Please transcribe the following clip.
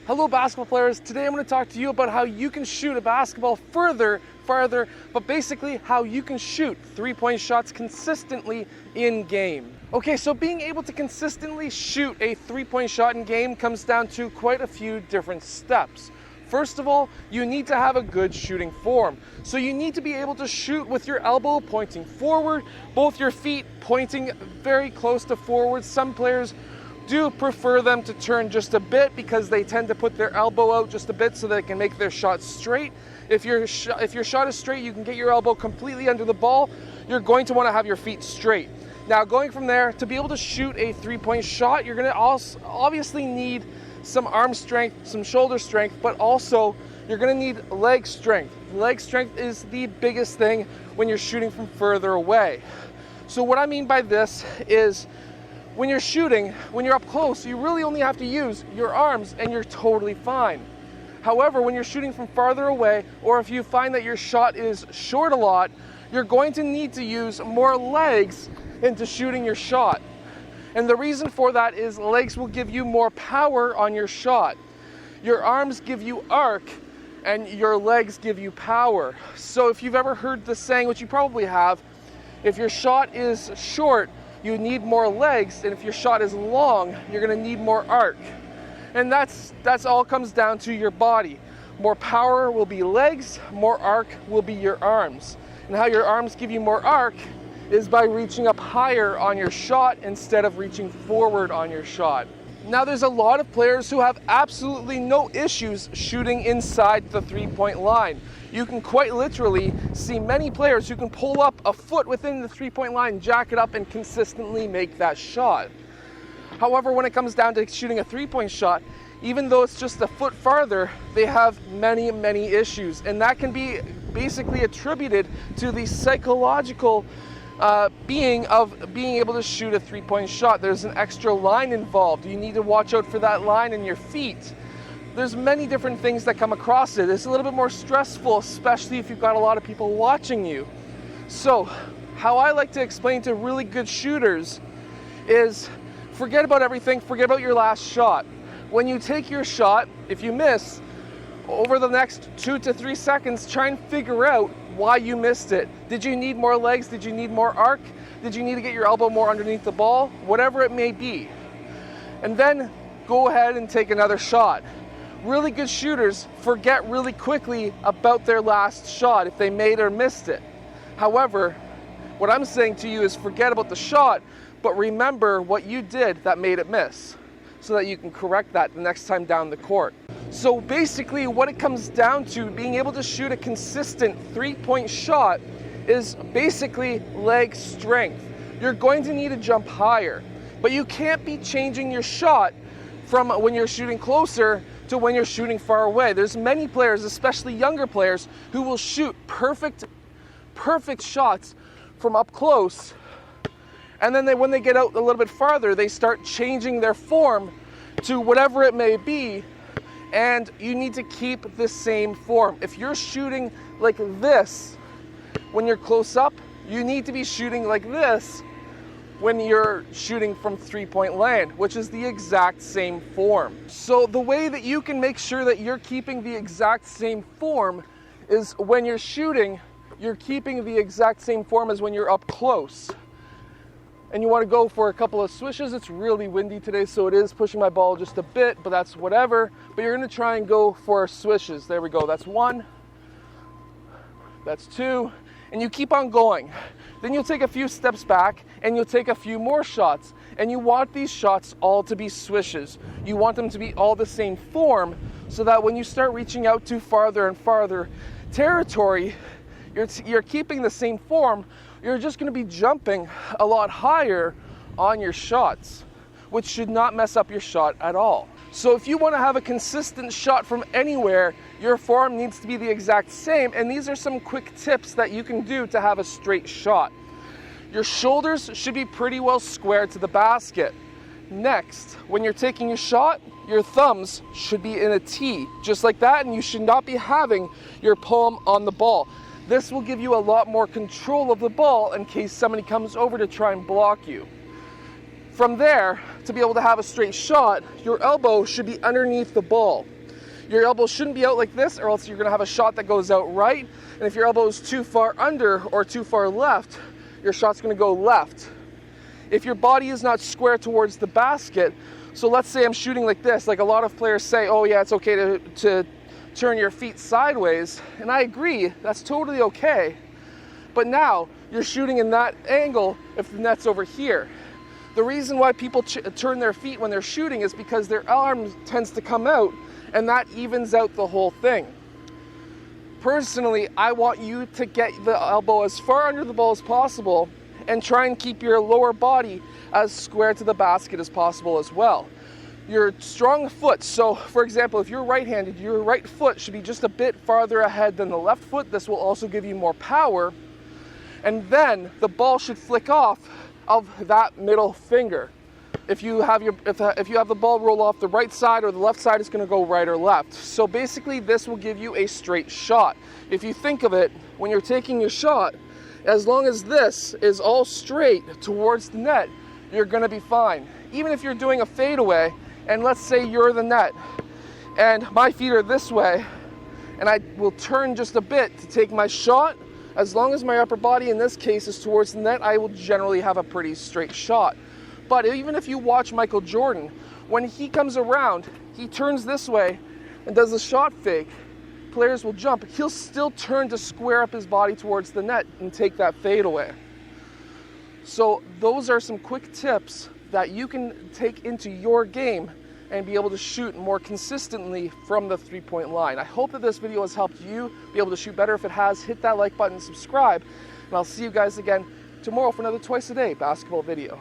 Hello basketball players, today I'm going to talk to you about how you can shoot a basketball farther, but basically how you can shoot three-point shots consistently in game. Okay, so being able to consistently shoot a three-point shot in game comes down to quite a few different steps. First of all, you need to have a good shooting form. So you need to be able to shoot with your elbow pointing forward, both your feet pointing very close to forward. Some players do prefer them to turn just a bit because they tend to put their elbow out just a bit so they can make their shot straight. If your shot is straight, you can get your elbow completely under the ball. You're going to want to have your feet straight. Now, going from there, to be able to shoot a three-point shot, you're going to also obviously need some arm strength, some shoulder strength, but also you're going to need leg strength. Leg strength is the biggest thing when you're shooting from further away. So what I mean by this is, when you're shooting, when you're up close, you really only have to use your arms and you're totally fine. However, when you're shooting from farther away, or if you find that your shot is short a lot, you're going to need to use more legs into shooting your shot. And the reason for that is legs will give you more power on your shot. Your arms give you arc and your legs give you power. So if you've ever heard the saying, which you probably have, if your shot is short, you need more legs, and if your shot is long, you're going to need more arc. And that's all comes down to your body. More power will be legs, more arc will be your arms. And how your arms give you more arc is by reaching up higher on your shot instead of reaching forward on your shot. Now, there's a lot of players who have absolutely no issues shooting inside the three-point line. You can quite literally see many players who can pull up a foot within the three-point line, jack it up, and consistently make that shot. However, when it comes down to shooting a three-point shot, even though it's just a foot farther, they have many issues. And that can be basically attributed to the psychological being able to shoot a three-point shot. There's an extra line involved. You need to watch out for that line in your feet. There's many different things that come across it. It's a little bit more stressful, especially if you've got a lot of people watching you. So, how I like to explain to really good shooters is forget about everything, forget about your last shot. When you take your shot, if you miss, over the next 2 to 3 seconds, try and figure out why you missed it. Did you need more legs? Did you need more arc? Did you need to get your elbow more underneath the ball? Whatever it may be. And then go ahead and take another shot. Really good shooters forget really quickly about their last shot if they made or missed it. However, what I'm saying to you is forget about the shot, but remember what you did that made it miss so that you can correct that the next time down the court. So basically what it comes down to, being able to shoot a consistent three-point shot, is basically leg strength. You're going to need to jump higher, but you can't be changing your shot from when you're shooting closer to when you're shooting far away. There's many players, especially younger players, who will shoot perfect shots from up close, and then when they get out a little bit farther, they start changing their form to whatever it may be, and you need to keep the same form. If you're shooting like this when you're close up, you need to be shooting like this when you're shooting from three-point land, which is the exact same form. So the way that you can make sure that you're keeping the exact same form is when you're shooting, you're keeping the exact same form as when you're up close. And you want to go for a couple of swishes. It's really windy today, so it is pushing my ball just a bit, but that's whatever. But you're going to try and go for swishes. There we go. That's 1. That's 2. And you keep on going. Then you'll take a few steps back and you'll take a few more shots. And you want these shots all to be swishes. You want them to be all the same form so that when you start reaching out to farther and farther territory, you're keeping the same form. You're just going to be jumping a lot higher on your shots, which should not mess up your shot at all. So if you want to have a consistent shot from anywhere, your form needs to be the exact same, and these are some quick tips that you can do to have a straight shot. Your shoulders should be pretty well squared to the basket. Next, when you're taking your shot, your thumbs should be in a T, just like that, and you should not be having your palm on the ball. This will give you a lot more control of the ball in case somebody comes over to try and block you. From there, to be able to have a straight shot, your elbow should be underneath the ball. Your elbow shouldn't be out like this, or else you're gonna have a shot that goes out right. And if your elbow is too far under or too far left, your shot's gonna go left. If your body is not square towards the basket, so let's say I'm shooting like this, like a lot of players say, oh yeah, it's okay to turn your feet sideways, and I agree, that's totally okay. But now, you're shooting in that angle if the net's over here. The reason why people turn their feet when they're shooting is because their arm tends to come out, and that evens out the whole thing. Personally, I want you to get the elbow as far under the ball as possible and try and keep your lower body as square to the basket as possible as well. Your strong foot, so for example, if you're right-handed, your right foot should be just a bit farther ahead than the left foot. This will also give you more power. And then the ball should flick off of that middle finger. If you have the ball roll off the right side or the left side, it's going to go right or left. So basically, this will give you a straight shot. If you think of it, when you're taking your shot, as long as this is all straight towards the net, you're going to be fine. Even if you're doing a fadeaway, and let's say you're the net, and my feet are this way, and I will turn just a bit to take my shot, as long as my upper body in this case is towards the net, I will generally have a pretty straight shot. But even if you watch Michael Jordan, when he comes around, he turns this way and does a shot fake. Players will jump. He'll still turn to square up his body towards the net and take that fadeaway. So those are some quick tips that you can take into your game and be able to shoot more consistently from the three-point line. I hope that this video has helped you be able to shoot better. If it has, hit that like button, subscribe, and I'll see you guys again tomorrow for another twice a day basketball video.